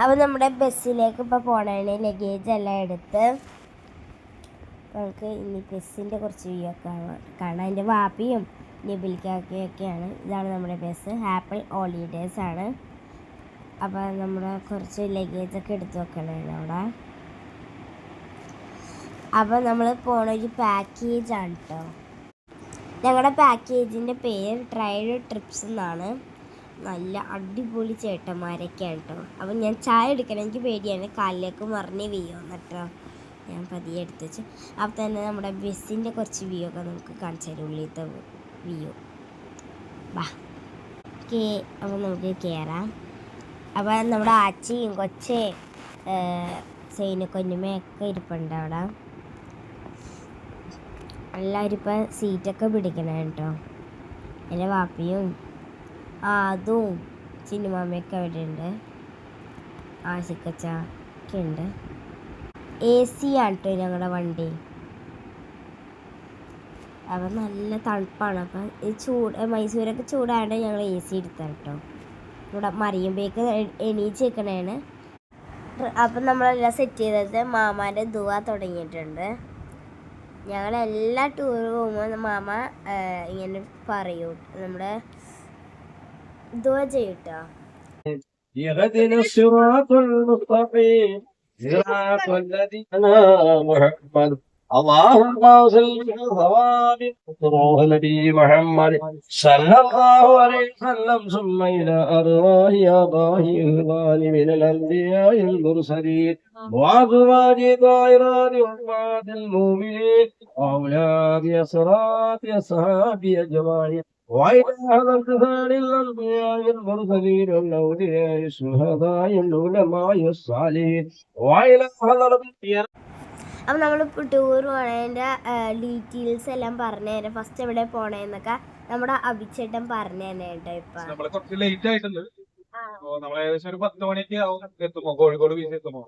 അപ്പോൾ നമ്മുടെ ബസ്സിലേക്ക് ഇപ്പോൾ പോകണേ ലഗേജ് എല്ലാം എടുത്ത് നമുക്ക് ഇനി ബസ്സിൻ്റെ കുറച്ച് വ്യൂ ഒക്കെ കാണാം. അതിൻ്റെ വാപ്പിയും നിബിൽക്കൊക്കെയാണ്. ഇതാണ് നമ്മുടെ ബസ്. ആപ്പിൾ ഹോളിഡേയ്സ് ആണ്. അപ്പോൾ നമ്മൾ കുറച്ച് ലഗേജൊക്കെ എടുത്ത് വെക്കണേ അവിടെ. അപ്പോൾ നമ്മൾ പോണൊരു പാക്കേജാണ് കേട്ടോ. ഞങ്ങളുടെ പാക്കേജിൻ്റെ പേര് ട്രൈഡ് ട്രിപ്സ് എന്നാണ്. നല്ല അടിപൊളി ചേട്ടന്മാരൊക്കെയാണ് കേട്ടോ. അപ്പം ഞാൻ ചായ എടുക്കണം, എനിക്ക് പേടിയാണ് കാലിലേക്ക് മറിഞ്ഞ് വീഴുമെന്ന് കേട്ടോ. ഞാൻ പതിയെ എടുത്ത് വെച്ചു. അപ്പോൾ തന്നെ നമ്മുടെ ബസ്സിൻ്റെ കുറച്ച് വ്യൂ ഒക്കെ നമുക്ക് കാണിച്ചു തരും, ഉള്ളിലത്തെ വ്യൂ. വാ അപ്പോൾ നമുക്ക് കയറാം. അപ്പോൾ നമ്മുടെ ആച്ചിയും കൊച്ചയും സൈനക്കൊഞ്ഞുമയൊക്കെ ഇരിപ്പുണ്ട് അവിടെ. എല്ലാവരും ഇപ്പം സീറ്റൊക്കെ പിടിക്കണം കേട്ടോ. എൻ്റെ വാപ്പിയും അതും ചിന്നുമാമയൊക്കെ അവിടെ ഉണ്ട്. ആശിക്കച്ച ഒക്കെ ഉണ്ട്. AC ആണ് കേട്ടോ ഞങ്ങളുടെ വണ്ടി. അപ്പം നല്ല തണുപ്പാണ്. അപ്പം ഈ മൈസൂരൊക്കെ ചൂടായതുകൊണ്ട് ഞങ്ങൾ AC എടുത്താണ് കേട്ടോ. ഇവിടെ മറിയുമ്പോഴേക്ക് എണീച്ച് നിൽക്കണേണ്. അപ്പം നമ്മളെല്ലാം സെറ്റ് ചെയ്തത് മാമാൻ്റെ ദുവ തുടങ്ങിയിട്ടുണ്ട്. ഞങ്ങളെല്ലാ ടൂർ പോകുമ്പോൾ മാമ ഇങ്ങനെ പറയൂ, നമ്മുടെ ദുവ ചെയ്യൂട്ടോ. اللهم صل على نبي محمد صلى الله عليه وسلم ثم إلى أرواح آبائه الظالمين الأنبياء المرسلين وأزواج طاهرات أمهات المؤمنين وأولاد أسرات أصحاب أجمعين وإلى حضرة ثاني الأنبياء المرسلين والأولياء الشهداء العلماء الصالحين وإلى حضرة. അപ്പം നമ്മളിപ്പോൾ ടൂർ പോണതിൻ്റെ ഡീറ്റെയിൽസ് എല്ലാം പറഞ്ഞു തരാം. ഫസ്റ്റ് എവിടെ പോണേന്നൊക്കെ നമ്മുടെ അഭിച്ചേട്ടൻ പറഞ്ഞു തന്നെ കേട്ടോ. ഇപ്പം നമ്മള് കുറച്ച് ലേറ്റ് ആയിട്ടുണ്ട്. നമ്മൾ ഏകദേശം ഒരു 10 മണിക്ക് ആവും എത്തുമ്പോ, കോഴിക്കോട് ബീച്ച് എത്തുമ്പോ.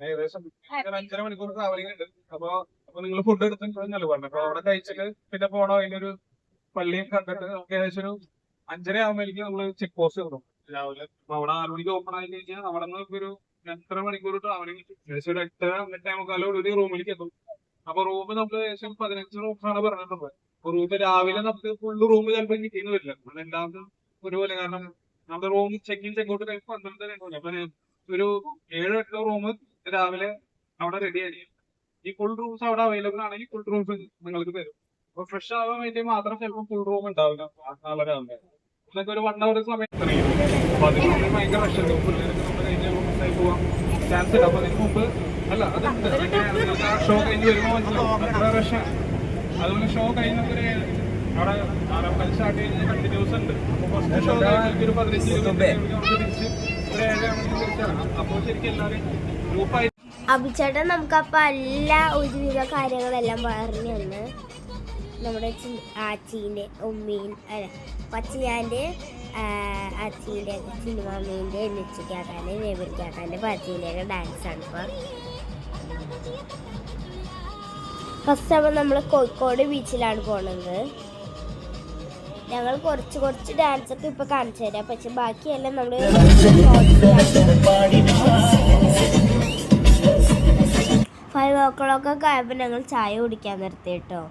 ഏകദേശം 5.5 മണിക്കൂർ ട്രാവലിംഗ് ഉണ്ട്. അപ്പൊ നിങ്ങൾ ഫുഡ് എടുത്തിട്ടുണ്ടല്ലോ പറഞ്ഞു. അപ്പൊ അവിടെ കഴിച്ചിട്ട് പിന്നെ പോണോ, അതിനൊരു പള്ളിയും കണ്ടിട്ട് നമുക്ക് ഏകദേശം ഒരു 5:30 ആകുമ്പോഴേക്കും നമ്മള് ചെക്ക് പോസ്റ്റ് കിട്ടും രാവിലെ. അവിടെ 6 മണിക്ക് ഓപ്പൺ ആയി കഴിഞ്ഞാൽ അവിടെ നിന്ന് ഒരു 2.5 മണിക്കൂർ ട്രാവലിംഗ് ഏകദേശം ഒരു 8:30 ഒരു റൂമിലേക്ക് എത്തും. അപ്പൊ റൂം നമുക്ക് ഏകദേശം 15 റൂംസാണ് പറഞ്ഞിട്ടുള്ളത്. അപ്പൊ റൂം രാവിലെ നമുക്ക് ഫുള്ള് റൂം ചിലപ്പോൾ കിട്ടിയെന്ന് വരില്ല. എല്ലാവർക്കും ഒരുപോലെ, കാരണം നമ്മുടെ റൂം ചെക്കിൻ ചെക്കൗട്ട് കഴിയുമ്പോൾ 12 അപ്പൊ ഒരു 7-8 റൂം രാവിലെ അവിടെ റെഡി ആയിരിക്കും. ഈ ഫുൾ റൂംസ് അവിടെ അവൈലബിൾ ആണെങ്കിൽ ഫുൾ റൂംസ് നിങ്ങൾക്ക് തരും. അപ്പൊ ഫ്രഷ് ആവാൻ വേണ്ടി മാത്രം ചിലപ്പോൾ ഫുൾ റൂം ഉണ്ടാവില്ല നാളെ രാവിലെ. ഇതൊക്കെ ഒരു 1 അവർ സമയം അപ്പൊ അതിന് ഭയങ്കര റഷ് ഉണ്ട്. പോവാൻ ചാൻസ് ഇല്ല. അപ്പൊ അതിന് മുമ്പ് അല്ല അതുണ്ട്, ഷോ കഴിഞ്ഞ് വരുമ്പോൾ മനസ്സിലാവും അത്ര റഷാണ്. അതുപോലെ ഷോ കഴിഞ്ഞൊരു അവിടെ 4:30 സ്റ്റാർട്ട് കഴിഞ്ഞാൽ കണ്ടിന്യൂസ് ഉണ്ട്. അപ്പൊ ഫസ്റ്റ് ഷോ കഴിഞ്ഞിട്ട് ഒരു 15-20 തിരിച്ച് ഒരു 7 മണിക്ക് തിരിച്ചിറങ്ങാം. അപ്പോൾ ശരിക്കും എല്ലാവരും ഗ്രൂപ്പായി. അഭിച്ചേട്ടൻ നമുക്കപ്പോൾ എല്ലാ ഒരുവിധ കാര്യങ്ങളെല്ലാം പറഞ്ഞു തന്ന്. നമ്മുടെ ആച്ചീൻ്റെ പച്ചിയാൻ്റെ അച്ചീൻ്റെ ചിന്നുമാമീൻ്റെ നെച്ചിക്കാക്കാൻ്റെ നെബിൽക്കാക്കാൻ്റെ പച്ചീൻ്റെയൊക്കെ ഡാൻസാണ് ഇപ്പോൾ. ഫസ്റ്റ് അപ്പോൾ നമ്മൾ കോഴിക്കോട് ബീച്ചിലാണ് പോണത്. ഞങ്ങൾ കുറച്ച് ഡാൻസൊക്കെ ഇപ്പോൾ കാണിച്ചു തരാം. പക്ഷെ ബാക്കിയെല്ലാം നമ്മൾ 5 o'clock ആയപ്പോൾ ഞങ്ങൾ ചായ കുടിക്കാൻ നിർത്തി കേട്ടോ.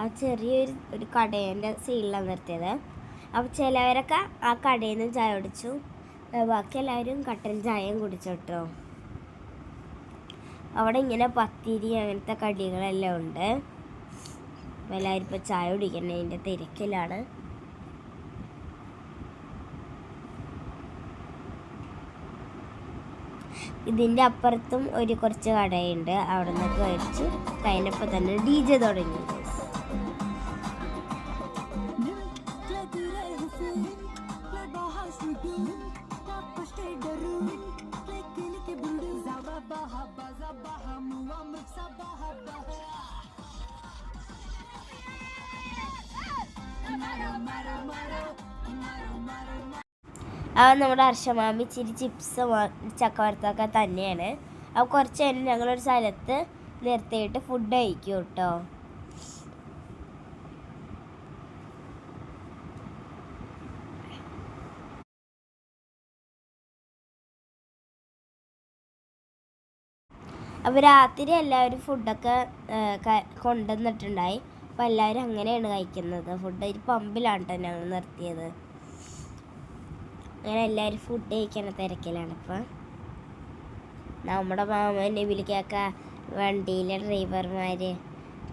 ആ ചെറിയൊരു കടേൻ്റെ സൈഡിലാണ് നിർത്തിയത്. അപ്പോൾ ചിലവരൊക്കെ ആ കടയിൽ നിന്ന് ചായ കുടിച്ചു, ബാക്കി എല്ലാവരും കട്ടൻ ചായയും കുടിച്ചു കേട്ടോ. അവിടെ ഇങ്ങനെ പത്തിരി അങ്ങനത്തെ കടികളെല്ലാം ഉണ്ട്. അപ്പോൾ എല്ലാവരും ഇപ്പോൾ ചായ കുടിക്കുന്നതിൻ്റെ തിരക്കിലാണ്. ഇതിൻ്റെ അപ്പുറത്തും കുറച്ച് കടയുണ്ട്. അവിടെ നിന്നൊക്കെ കഴിച്ചു കഴിഞ്ഞപ്പോൾ തന്നെ DJ തുടങ്ങി. നമ്മുടെ ഹർഷമാമി ഇച്ചിരി ചിപ്സ് ചക്കവറുത്തൊക്കെ തന്നെയാണ്. അപ്പോൾ കുറച്ച് നേരം ഞങ്ങളൊരു സ്ഥലത്ത് നിർത്തിയിട്ട് ഫുഡ് കഴിക്കും കേട്ടോ. അപ്പോൾ രാത്രി എല്ലാവരും ഫുഡൊക്കെ കൊണ്ടുവന്നിട്ടുണ്ടായി. അപ്പോൾ എല്ലാവരും അങ്ങനെയാണ് കഴിക്കുന്നത്. ഫുഡ് ഒരു പമ്പിലാണ് കേട്ടോ ഞങ്ങൾ നിർത്തിയത്. അങ്ങനെ എല്ലാവരും ഫുഡ് കഴിക്കുന്ന തിരക്കിലാണ്. ഇപ്പം നമ്മുടെ മാമൻ നബിലിക്കൊക്കെ വണ്ടിയിലെ ഡ്രൈവർമാർ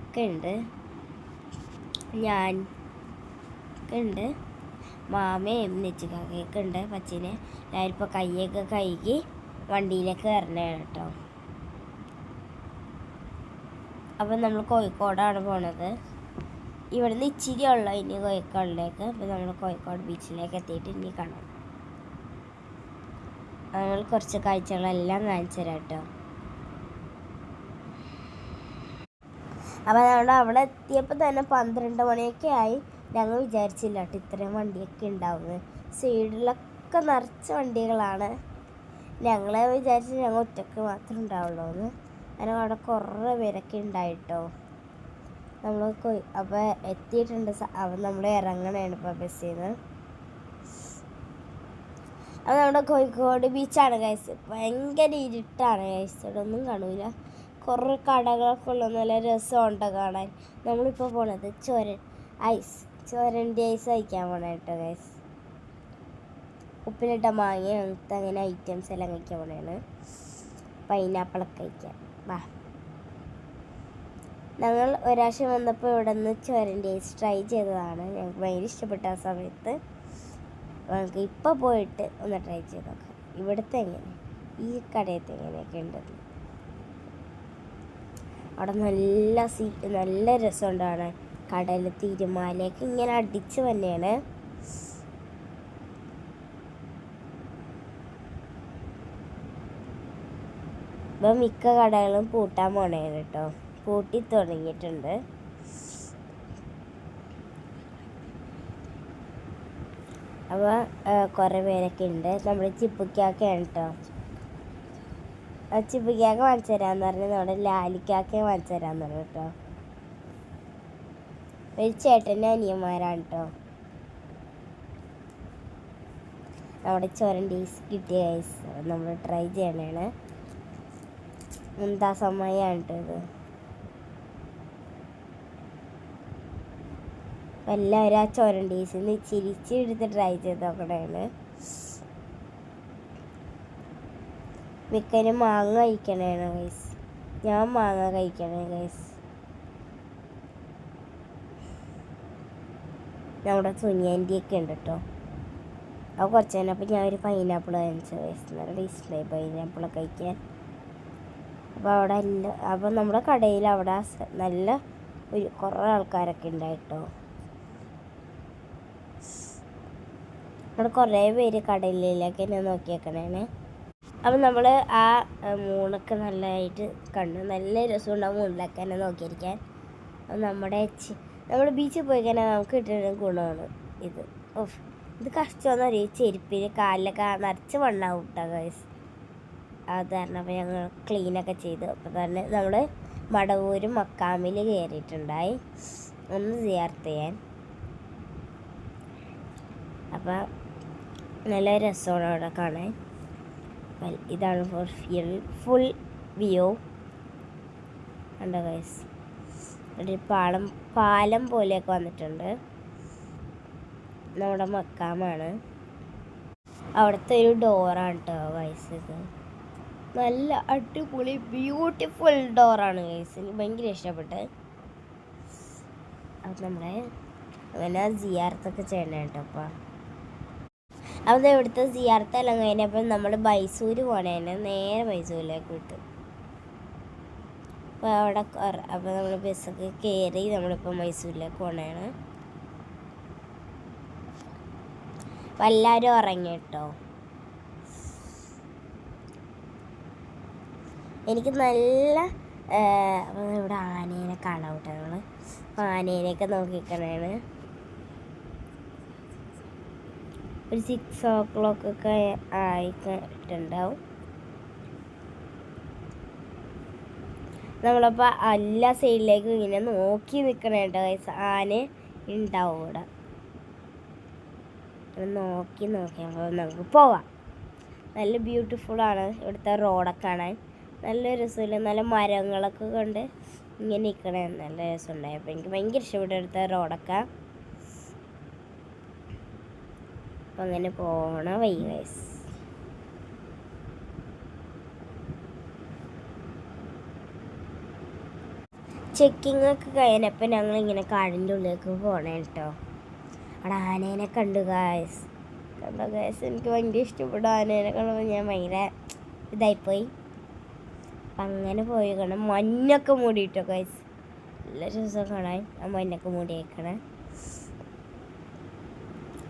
ഒക്കെ ഉണ്ട്, ഞാൻ ഒക്കെ ഉണ്ട്, മാമയും നെച്ചുകാക്കയൊക്കെ ഉണ്ട്. പച്ചിനെ എല്ലാവരും ഇപ്പോൾ കൈയൊക്കെ കഴുകി വണ്ടിയിലേക്ക് കയറണതാണ് കേട്ടോ. അപ്പം നമ്മൾ കോഴിക്കോടാണ് പോണത്. ഇവിടുന്ന് ഇച്ചിരി ഉള്ളു ഇനി കോഴിക്കോടിലേക്ക്. അപ്പം നമ്മൾ കോഴിക്കോട് ബീച്ചിലേക്ക് എത്തിയിട്ട് ഇനി കാണാം. നമ്മൾ കുറച്ച് കാഴ്ചകളെല്ലാം കാണിച്ചു തരാം കേട്ടോ. അപ്പം നമ്മൾ അവിടെ എത്തിയപ്പോൾ തന്നെ 12 മണിയൊക്കെ ആയി. ഞങ്ങൾ വിചാരിച്ചില്ല കേട്ടോ ഇത്രയും വണ്ടിയൊക്കെ ഉണ്ടാവുന്നത്. സൈഡിലൊക്കെ നിറച്ച വണ്ടികളാണ്. ഞങ്ങൾ വിചാരിച്ചു ഞങ്ങൾ ഒറ്റക്ക് മാത്രമേ ഉണ്ടാവുള്ളൂ എന്ന്. അങ്ങനെ അവിടെ കുറേ പേരൊക്കെ ഉണ്ടായിട്ടോ. നമ്മൾ അപ്പോൾ എത്തിയിട്ടുണ്ട്. അപ്പം നമ്മൾ ഇറങ്ങണതാണ് ഇപ്പോൾ ബസ്സിൽ നിന്ന്. അപ്പോൾ നമ്മുടെ കോഴിക്കോട് ബീച്ചാണ് ഗൈസ്. ഭയങ്കര ഇരുട്ടാണ് ഗൈസ്. ഇവിടെ ഒന്നും കാണൂല. കുറേ കടകളൊക്കെ ഉള്ള നല്ല രസമുണ്ട് കാണാൻ. നമ്മളിപ്പോൾ പോണത് ചോരൻ്റെ ഐസ് കഴിക്കാൻ പോകണം കേട്ടോ ഗൈസ്. ഉപ്പിലിട്ട മാങ്ങ അങ്ങനത്തെ അങ്ങനെ ഐറ്റംസ് എല്ലാം കഴിക്കാൻ പോകണതാണ്. പൈനാപ്പിളൊക്കെ കഴിക്കാൻ വാ. ഞങ്ങൾ ഒരാഴ്ച വന്നപ്പോൾ ഇവിടെ നിന്ന് ചോരൻ്റെ ഐസ് ട്രൈ ചെയ്തതാണ്. ഞങ്ങൾക്ക് ഭയങ്കര ഇഷ്ടപ്പെട്ട ആ സമയത്ത്. നമുക്ക് ഇപ്പോൾ പോയിട്ട് ഒന്ന് ട്രൈ ചെയ്ത് നോക്കാം ഇവിടുത്തെ എങ്ങനെ, ഈ കടയത്തെ എങ്ങനെയൊക്കെ ഉണ്ടെന്ന്. അവിടെ നല്ല രസമുണ്ട് കാണാൻ. കടൽ തിരുമാലയൊക്കെ ഇങ്ങനെ അടിച്ച് തന്നെയാണ്. ഇപ്പം മിക്ക കടകളും പൂട്ടാൻ പോണേണ് കേട്ടോ. പൂട്ടി തുടങ്ങിയിട്ടുണ്ട്. അപ്പോൾ കുറേ പേരൊക്കെ ഉണ്ട്. നമ്മൾ ചിപ്പിക്കാക്കയാണ് കേട്ടോ. ചിപ്പിക്കാക്ക വാങ്ങിച്ചു തരാമെന്ന് പറഞ്ഞ് നമ്മുടെ ലാലിക്കാക്കയെ വാങ്ങിച്ചു തരാമെന്ന് പറഞ്ഞു കേട്ടോ. ഒരു ചേട്ടൻ്റെ അനിയന്മാരാണ് കേട്ടോ. നമ്മുടെ ചോരൻ്റെ ഐസ് കിട്ടിയ ഐസ് നമ്മൾ ട്രൈ ചെയ്യണതാണ്. എന്താ സമയമാണ് കേട്ടോ ഇത്. എല്ലാവരും ആ ചോരൻ്റെ ഐസിൽ നിന്ന് ചിരിച്ചെടുത്ത് ട്രൈ ചെയ്ത് നോക്കണതാണ്. മിക്കനും മാങ്ങ കഴിക്കണതാണ് ഗൈസ്. ഞാൻ മാങ്ങ കഴിക്കണേ ഗൈസ്. നമ്മുടെ സുനിയൻ്റെയൊക്കെ ഉണ്ട് കേട്ടോ. അപ്പോൾ കുറച്ച് കഴിഞ്ഞപ്പോൾ ഞാൻ ഒരു പൈനാപ്പിൾ വാങ്ങിച്ചു ഗൈസ്. നല്ല ടേസ്റ്റിലായി പൈനാപ്പിളൊക്കെ കഴിക്കാൻ. അപ്പോൾ നമ്മുടെ കടയിൽ അവിടെ നല്ല കുറേ ആൾക്കാരൊക്കെ ഉണ്ടായിട്ടോ. അവിടെ കുറേ പേര് കടലിലേക്ക് എന്നെ നോക്കിയേക്കണേണ്. അപ്പം നമ്മൾ ആ മൂണൊക്കെ നല്ലതായിട്ട് കണ്ടു. നല്ല രസമുണ്ടാവും മൂണിലൊക്കെ എന്നെ നോക്കിയിരിക്കാൻ. നമ്മുടെ ബീച്ചിൽ പോയി കഴിഞ്ഞാൽ നമുക്ക് കിട്ടുന്ന ഗുണമാണ് ഇത്. ഇത് കഷ്ടമെന്ന് അറിയാം. ചെരുപ്പിന് കാലിലൊക്കെ നിറച്ച് മണ്ണാവും കേട്ടോ ഗൈസ്. അത് കാരണം അപ്പോൾ ഞങ്ങൾ ക്ലീനൊക്കെ ചെയ്തു. അപ്പോൾ തന്നെ നമ്മൾ മടവൂരും മക്കാമിൽ കയറിയിട്ടുണ്ടായി ഒന്ന് സിയാർത്ത് ചെയ്യാൻ. അപ്പോൾ നല്ല രസമാണ് അവിടെ കാണാൻ. ഇതാണ് ഫുൾ വ്യൂ കണ്ടോ ഗൈസ്. ഒരു പാലം പോലെയൊക്കെ വന്നിട്ടുണ്ട്. നമ്മുടെ മക്കാമാണ്. അവിടുത്തെ ഒരു ഡോറാണ് കേട്ടോ ഗൈസ്. ഇത് നല്ല അടിപൊളി ബ്യൂട്ടിഫുൾ ഡോറാണ് ഗൈസ്. എനിക്ക് ഭയങ്കര ഇഷ്ടപ്പെട്ട്. അത് നമ്മളെ അങ്ങനെ സിയാർത്തൊക്കെ ചെയ്യണം കേട്ടോ. അപ്പോൾ ഇവിടുത്തെ സിയാർത്തെല്ലാം കഴിഞ്ഞപ്പോൾ നമ്മൾ മൈസൂര് പോണേനെ നേരെ മൈസൂരിലേക്ക് വിട്ടു. അപ്പോൾ അവിടെ അപ്പോൾ നമ്മൾ ബസ്സൊക്കെ കയറി നമ്മളിപ്പോൾ മൈസൂരിലേക്ക് പോണേണ്. അപ്പോൾ എല്ലാവരും ഉറങ്ങി കേട്ടോ. എനിക്ക് നല്ല ഇവിടെ ആനേനെ കാണാൻ കേട്ടോ. നമ്മൾ അപ്പോൾ ആനേനെയൊക്കെ നോക്കിക്കണേണ്. ഒരു 6 o'clock ഒക്കെ ആയിട്ടുണ്ടാവും. നമ്മളപ്പോൾ എല്ലാ സൈഡിലേക്കും ഇങ്ങനെ നോക്കി നിൽക്കണ കേട്ടോ ഗൈസ്. ആന ഉണ്ടാവും ഇവിടെ. നോക്കി അപ്പോൾ നമുക്ക് പോവാം. നല്ല ബ്യൂട്ടിഫുള്ളാണ് ഇവിടുത്തെ റോഡൊക്കെ കാണാൻ. നല്ല രസമില്ല, നല്ല മരങ്ങളൊക്കെ കൊണ്ട് ഇങ്ങനെ നിൽക്കണേ നല്ല രസമുണ്ടായി. അപ്പോൾ എനിക്ക് ഭയങ്കര ഇഷ്ടപ്പെട്ട എടുത്ത റോഡൊക്കെ. അപ്പം അങ്ങനെ പോണ വൈ ഗൈസ്. ചെക്കിങ് ഒക്കെ കഴിഞ്ഞപ്പോൾ ഞങ്ങളിങ്ങനെ കാടിൻ്റെ ഉള്ളിലേക്ക് പോകണേ കേട്ടോ. അവിടെ ആനേനെ കണ്ടു ഗൈസ്. എനിക്ക് ഭയങ്കര ഇഷ്ടപ്പെട്ടു. ആനേനെ കണ്ടപ്പോൾ ഞാൻ ഭയങ്കര ഇതായിപ്പോയി. അപ്പം അങ്ങനെ പോയി കാണാം. മഞ്ഞൊക്കെ മൂടിയിട്ടോ ഗൈസ്, നല്ല രസം കാണാൻ ആ മഞ്ഞൊക്കെ മൂടി വയ്ക്കണേ.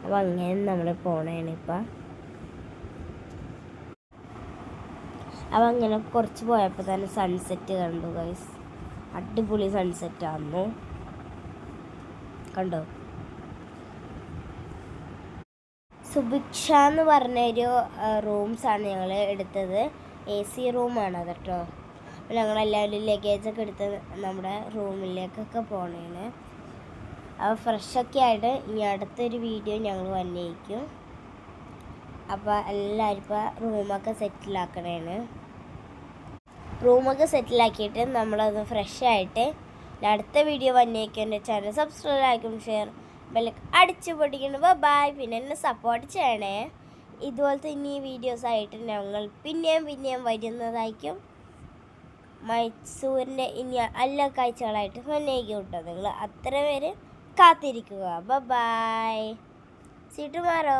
അപ്പം അങ്ങനെ നമ്മൾ പോണേണ് ഇപ്പം. അപ്പം അങ്ങനെ കുറച്ച് പോയപ്പോൾ തന്നെ സൺസെറ്റ് കണ്ടു ഗൈസ്. അടിപൊളി സൺസെറ്റ് ആയിരുന്നു, കണ്ടോ. സുഭിക്ഷ എന്ന് പറഞ്ഞൊരു റൂംസാണ് ഞങ്ങൾ എടുത്തത്. AC റൂമാണ് അത് കേട്ടോ. അപ്പോൾ ഞങ്ങളെല്ലാവരും ലഗേജൊക്കെ എടുത്ത് നമ്മുടെ റൂമിലേക്കൊക്കെ പോണേണ്. അപ്പോൾ ഫ്രഷൊക്കെ ആയിട്ട് ഇനി അടുത്തൊരു വീഡിയോ ഞങ്ങൾ വന്നേക്കും. അപ്പോൾ എല്ലാവരും ഇപ്പോൾ റൂമൊക്കെ സെറ്റിലാക്കണേണ്. റൂമൊക്കെ സെറ്റിലാക്കിയിട്ട് നമ്മളത് ഫ്രഷായിട്ട് അടുത്ത വീഡിയോ വന്നേക്കും. എൻ്റെ ചാനൽ സബ്സ്ക്രൈബ് ആക്കും, ഷെയർ ബെല്ലൊക്കെ അടിച്ചു പൊട്ടിക്കണം. ബൈ. പിന്നെ എന്നെ സപ്പോർട്ട് ചെയ്യണേ. ഇതുപോലത്തെ ഇനി വീഡിയോസായിട്ട് ഞങ്ങൾ പിന്നെയും വരുന്നതായിരിക്കും. മൈസൂരിൻ്റെ ഇനി എല്ലാ കാഴ്ചകളായിട്ട് വന്നേക്കും കേട്ടോ. നിങ്ങൾ അത്ര പേര് കാത്തിരിക്കുക. ബൈ. See tomorrow.